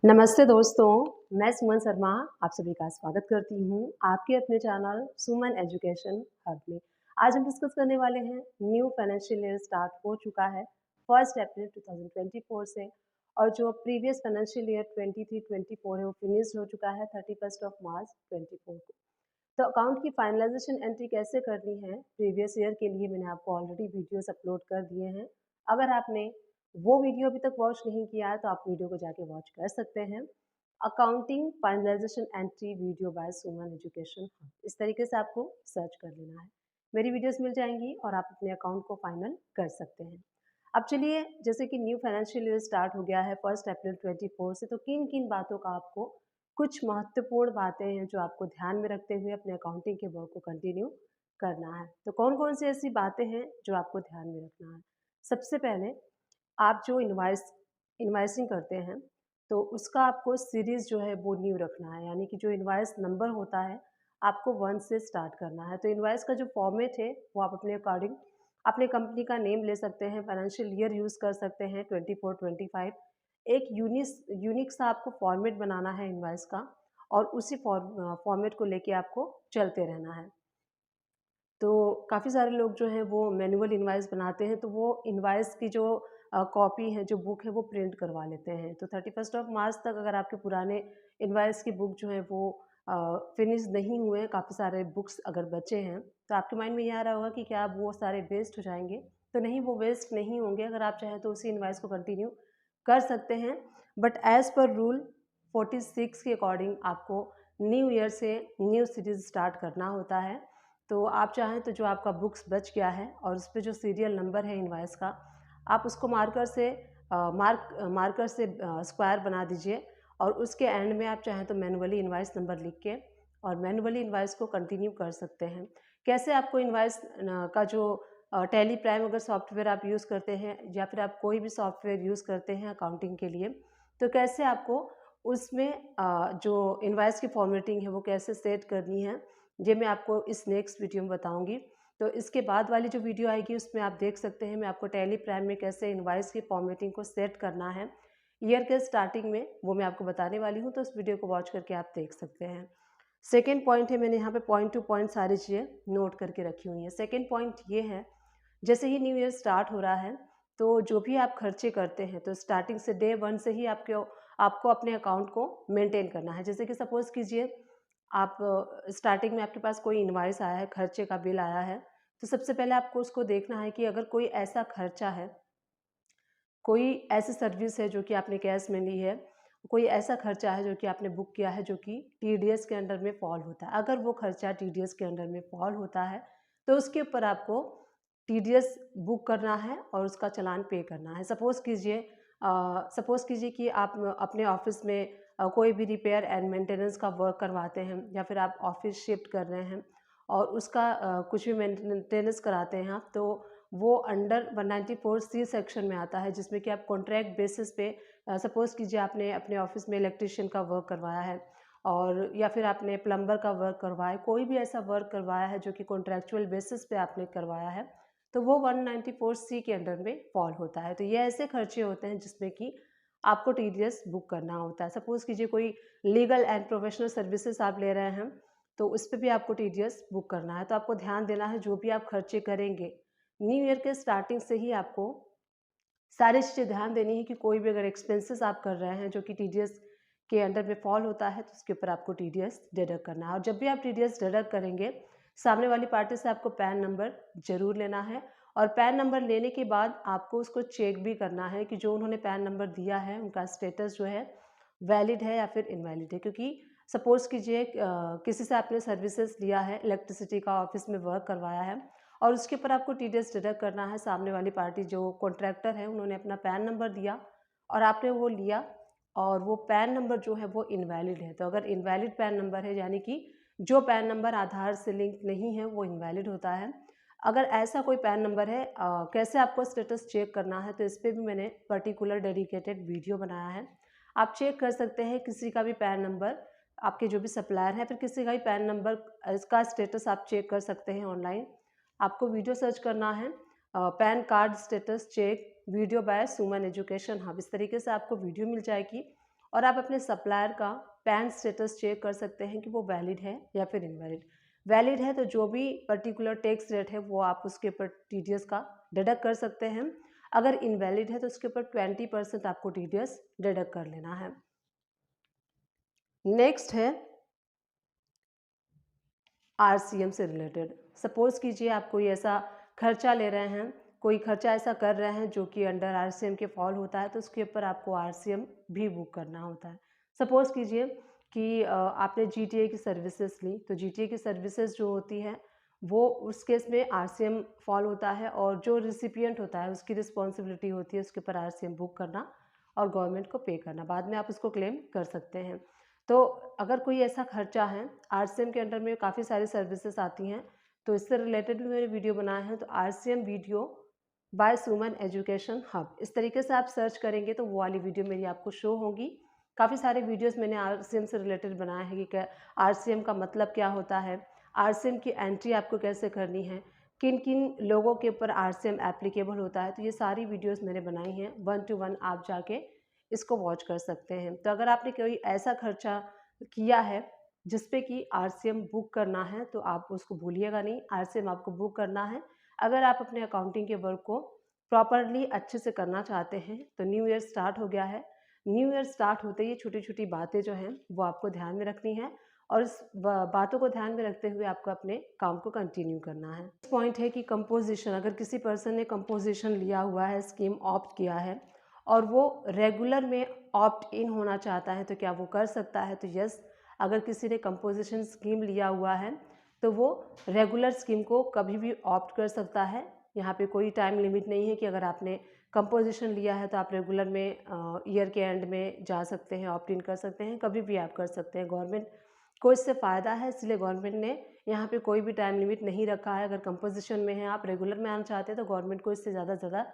नमस्ते दोस्तों, मैं सुमन शर्मा आप सभी का स्वागत करती हूँ आपके अपने चैनल सुमन एजुकेशन हब में। आज हम डिस्कस करने वाले हैं न्यू फाइनेंशियल ईयर स्टार्ट हो चुका है 1 अप्रैल 2024 से और जो प्रीवियस फाइनेंशियल ईयर 23-24 है वो फिनिश हो चुका है 31 मार्च 24 को। तो अकाउंट की फाइनलाइजेशन एंट्री कैसे करनी है प्रीवियस ईयर के लिए मैंने आपको ऑलरेडी वीडियोस अपलोड कर दिए हैं। अगर आपने वो वीडियो अभी तक वॉच नहीं किया है तो आप वीडियो को जाके वॉच कर सकते हैं। Accounting finalization entry video by Suman education hub, इस तरीके से आपको सर्च कर लेना है। मेरी वीडियोस मिल जाएंगी और आप अपने अकाउंट को फाइनल कर सकते हैं। अब चलिए, जैसे कि न्यू फाइनेंशियल ईयर स्टार्ट हो गया है 1 अप्रैल 24 से, तो किन किन बातों का आपको कुछ महत्वपूर्ण बातें हैं जो आपको ध्यान में रखते हुए अपने अकाउंटिंग के वर्क को कंटिन्यू करना है। तो कौन कौन सी ऐसी बातें हैं जो आपको ध्यान में रखना है। सबसे पहले, आप जो इनवाइसिंग करते हैं तो उसका आपको सीरीज जो है वो न्यू रखना है, यानी कि जो इनवाइस नंबर होता है आपको 1 से स्टार्ट करना है। तो इनवाइस का जो फॉर्मेट है वो आप अपने अकॉर्डिंग अपने कंपनी का नेम ले सकते हैं, फाइनेंशियल ईयर यूज़ कर सकते हैं 24-25। एक यूनिक सा आपको फॉर्मेट बनाना है इनवाइस का और उसी फॉर्मेट को लेके आपको चलते रहना है। तो काफ़ी सारे लोग जो हैं वो मैनुअल इनवाइस बनाते हैं, तो वो इनवाइस की जो कॉपी है, जो बुक है वो प्रिंट करवा लेते हैं। तो 31 मार्च तक अगर आपके पुराने इनवाइस की बुक जो है वो फिनिश नहीं हुए हैं, काफ़ी सारे बुक्स अगर बचे हैं, तो आपके माइंड में ये आ रहा होगा कि क्या अब वो सारे वेस्ट हो जाएँगे? तो नहीं, वो वेस्ट नहीं होंगे। अगर आप चाहें तो उसी इनवाइस को कंटिन्यू कर सकते हैं। बट एज़ पर रूल 46 के अकॉर्डिंग आपको न्यू ईयर से न्यू सीरीज़ स्टार्ट करना होता है। तो आप चाहें तो जो आपका बुक्स बच गया है और उस पे जो सीरियल नंबर है इनवाइस का, आप उसको मार्कर से स्क्वायर बना दीजिए और उसके एंड में आप चाहें तो मैनुअली इनवाइस नंबर लिख के और मैनुअली इनवाइस को कंटिन्यू कर सकते हैं। कैसे आपको इनवाइस का जो टैली प्राइम अगर सॉफ्टवेयर आप यूज़ करते हैं या फिर आप कोई भी सॉफ्टवेयर यूज़ करते हैं अकाउंटिंग के लिए, तो कैसे आपको उसमें जो इनवाइस की फॉर्मेटिंग है वो कैसे सेट करनी है, ये मैं आपको इस नेक्स्ट वीडियो में बताऊंगी। तो इसके बाद वाली जो वीडियो आएगी उसमें आप देख सकते हैं मैं आपको टैली प्राइम में कैसे इनवाइस की फॉर्मेटिंग को सेट करना है ईयर के स्टार्टिंग में, वो मैं आपको बताने वाली हूँ। तो उस वीडियो को वॉच करके आप देख सकते हैं। सेकेंड पॉइंट है, मैंने यहाँ पे पॉइंट टू पॉइंट सारी चीज़ें नोट करके रखी हुई हैं। सेकेंड पॉइंट ये है, जैसे ही न्यू ईयर स्टार्ट हो रहा है तो जो भी आप खर्चे करते हैं तो स्टार्टिंग से डे 1 से ही आपको अपने अकाउंट को मेंटेन करना है। जैसे कि सपोज़ कीजिए आप स्टार्टिंग में आपके पास कोई इनवॉइस आया है, खर्चे का बिल आया है, तो सबसे पहले आपको उसको देखना है कि अगर कोई ऐसा खर्चा है, कोई ऐसी सर्विस है जो कि आपने कैश में ली है, कोई ऐसा खर्चा है जो कि आपने बुक किया है जो कि टीडीएस के अंडर में फॉल होता है। अगर वो खर्चा टीडीएस के अंडर में फॉल होता है तो उसके ऊपर आपको टीडीएस बुक करना है और उसका चालान पे करना है। सपोज़ कीजिए कि आप अपने ऑफिस में कोई भी रिपेयर एंड मेंटेनेंस का वर्क करवाते हैं या फिर आप ऑफिस शिफ्ट कर रहे हैं और उसका कुछ भी मेंटेनेंस कराते हैं आप, तो वो अंडर 194C सेक्शन में आता है, जिसमें कि आप कॉन्ट्रैक्ट बेसिस पे सपोज़ कीजिए आपने अपने ऑफिस में इलेक्ट्रिशियन का वर्क करवाया है और या फिर आपने प्लम्बर का वर्क करवाया, कोई भी ऐसा वर्क करवाया है जो कि कॉन्ट्रैक्चुअल बेसिस पे आपने करवाया है, तो वो 194C के अंडर में फॉल होता है। तो ये ऐसे खर्चे होते हैं जिसमें कि आपको टीडीएस बुक करना होता है। सपोज़ कीजिए कोई लीगल एंड प्रोफेशनल सर्विसेज आप ले रहे हैं, तो उस पे भी आपको टीडीएस बुक करना है। तो आपको ध्यान देना है, जो भी आप खर्चे करेंगे न्यू ईयर के स्टार्टिंग से ही आपको सारी चीज़ें ध्यान देनी है कि कोई भी अगर एक्सपेंसेस आप कर रहे हैं जो कि टीडीएस के अंडर में फॉल होता है तो उसके ऊपर आपको टीडीएस डिडक्ट करना है। और जब भी आप टीडीएस डिडक्ट करेंगे, सामने वाली पार्टी से आपको पैन नंबर ज़रूर लेना है और पैन नंबर लेने के बाद आपको उसको चेक भी करना है कि जो उन्होंने पैन नंबर दिया है उनका स्टेटस जो है वैलिड है या फिर इनवैलिड है। क्योंकि सपोज़ कीजिए किसी से आपने सर्विसेज लिया है, इलेक्ट्रिसिटी का ऑफिस में वर्क करवाया है और उसके ऊपर आपको टीडीएस डिडक्ट करना है। सामने वाली पार्टी जो कॉन्ट्रैक्टर है उन्होंने अपना पैन नंबर दिया और आपने वो लिया और वो पैन नंबर जो है वो इनवैलिड है। तो अगर इनवैलिड पैन नंबर है, यानी कि जो पैन नंबर आधार से लिंक नहीं है, वो इनवैलिड होता है। अगर ऐसा कोई पैन नंबर है, कैसे आपको स्टेटस चेक करना है, तो इस पर भी मैंने पर्टिकुलर डेडिकेटेड वीडियो बनाया है। आप चेक कर सकते हैं किसी का भी पैन नंबर, आपके जो भी सप्लायर हैं, फिर किसी का भी पैन नंबर, इसका स्टेटस आप चेक कर सकते हैं ऑनलाइन। आपको वीडियो सर्च करना है PAN card status check video by Suman education hub, इस तरीके से आपको वीडियो मिल जाएगी और आप अपने सप्लायर का पैन स्टेटस चेक कर सकते हैं कि वो वैलिड है या फिर इनवैलिड। वैलिड है तो जो भी पर्टिकुलर टैक्स रेट है वो आप उसके ऊपर TDS का डिडक्ट कर सकते हैं। अगर इनवैलिड है तो उसके ऊपर 20% आपको TDS डिडक्ट कर लेना है। नेक्स्ट है RCM से रिलेटेड। सपोज कीजिए आप कोई ऐसा खर्चा ले रहे हैं, कोई खर्चा ऐसा कर रहे हैं जो कि अंडर RCM के फॉल होता है, तो उसके ऊपर आपको RCM भी बुक करना होता है। सपोज कीजिए कि आपने GTA की सर्विसेज ली, तो GTA की सर्विसेज जो होती है वो उस केस में RCM फॉल होता है और जो रिसिपिएंट होता है उसकी रिस्पॉन्सिबिलिटी होती है उसके ऊपर RCM बुक करना और गवर्नमेंट को पे करना। बाद में आप उसको क्लेम कर सकते हैं। तो अगर कोई ऐसा खर्चा है, RCM के अंडर में काफ़ी सारी सर्विसेज आती हैं, तो इससे रिलेटेड भी मैंने वीडियो बनाया है। तो RCM video by Suman education hub, इस तरीके से आप सर्च करेंगे तो वो वाली वीडियो मेरी आपको शो होगी। काफ़ी सारे वीडियोस मैंने RCM से रिलेटेड बनाए हैं कि RCM का मतलब क्या होता है, RCM की एंट्री आपको कैसे करनी है, किन किन लोगों के ऊपर RCM एप्लीकेबल होता है। तो ये सारी वीडियोस मैंने बनाई हैं, 1 to 1 आप जाके इसको वॉच कर सकते हैं। तो अगर आपने कोई ऐसा खर्चा किया है जिस पे कि RCM बुक करना है तो आप उसको भूलिएगा नहीं, RCM आपको बुक करना है। अगर आप अपने अकाउंटिंग के वर्क को प्रॉपरली अच्छे से करना चाहते हैं तो न्यू ईयर स्टार्ट हो गया है। न्यू ईयर स्टार्ट होते ही छोटी छोटी बातें जो हैं वो आपको ध्यान में रखनी है और इस बातों को ध्यान में रखते हुए आपको अपने काम को कंटिन्यू करना है। पॉइंट है कि कंपोजिशन, अगर किसी पर्सन ने कंपोजिशन लिया हुआ है, स्कीम ऑप्ट किया है और वो रेगुलर में ऑप्ट इन होना चाहता है तो क्या वो कर सकता है? तो यस, अगर किसी ने कंपोजिशन स्कीम लिया हुआ है तो वो रेगुलर स्कीम को कभी भी ऑप्ट कर सकता है। यहाँ पे कोई टाइम लिमिट नहीं है कि अगर आपने कंपोजिशन लिया है तो आप रेगुलर में ईयर के एंड में जा सकते हैं, ऑप्ट इन कर सकते हैं, कभी भी आप कर सकते हैं। गवर्नमेंट को इससे फ़ायदा है, इसलिए गवर्नमेंट ने यहाँ पे कोई भी टाइम लिमिट नहीं रखा है। अगर कंपोजिशन में है, आप रेगुलर में आना चाहते हैं तो गवर्नमेंट को इससे ज़्यादा से ज़्यादा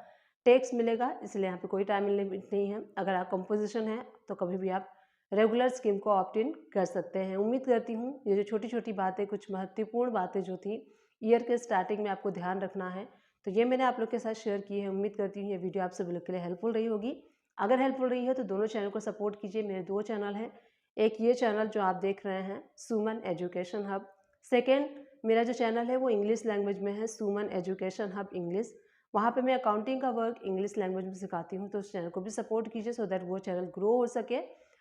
टैक्स मिलेगा, इसलिए यहाँ पे कोई टाइम लिमिट नहीं है। अगर आप कंपोजिशन है तो कभी भी आप रेगुलर स्कीम को ऑप्ट इन कर सकते हैं। उम्मीद करती हूँ ये जो छोटी छोटी बातें, कुछ महत्वपूर्ण बातें जो थी ईयर के स्टार्टिंग में आपको ध्यान रखना है, तो ये मैंने आप लोग के साथ शेयर की है। उम्मीद करती हूँ ये वीडियो आप सभी लोग के लिए हेल्पफुल रही होगी। अगर हेल्पफुल रही है तो दोनों चैनल को सपोर्ट कीजिए। मेरे 2 चैनल हैं, एक ये चैनल जो आप देख रहे हैं सुमन एजुकेशन हब, सेकेंड मेरा जो चैनल है वो इंग्लिश लैंग्वेज में है, सुमन एजुकेशन हब इंग्लिश। वहाँ पे मैं अकाउंटिंग का वर्क इंग्लिश लैंग्वेज में सिखाती हूँ, तो उस चैनल को भी सपोर्ट कीजिए सो दैट वो चैनल ग्रो हो सके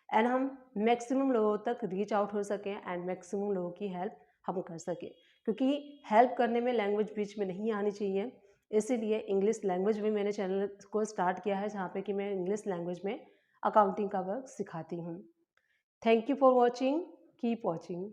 एंड हम मैक्सिमम लोगों तक रीच आउट हो सकें एंड मैक्सिमम लोगों की हेल्प हम कर सकें, क्योंकि हेल्प करने में लैंग्वेज बीच में नहीं आनी चाहिए। इसीलिए इंग्लिश लैंग्वेज में मैंने चैनल को स्टार्ट किया है जहाँ पे कि मैं इंग्लिश लैंग्वेज में अकाउंटिंग का वर्क सिखाती हूँ। Thank you for watching, keep watching.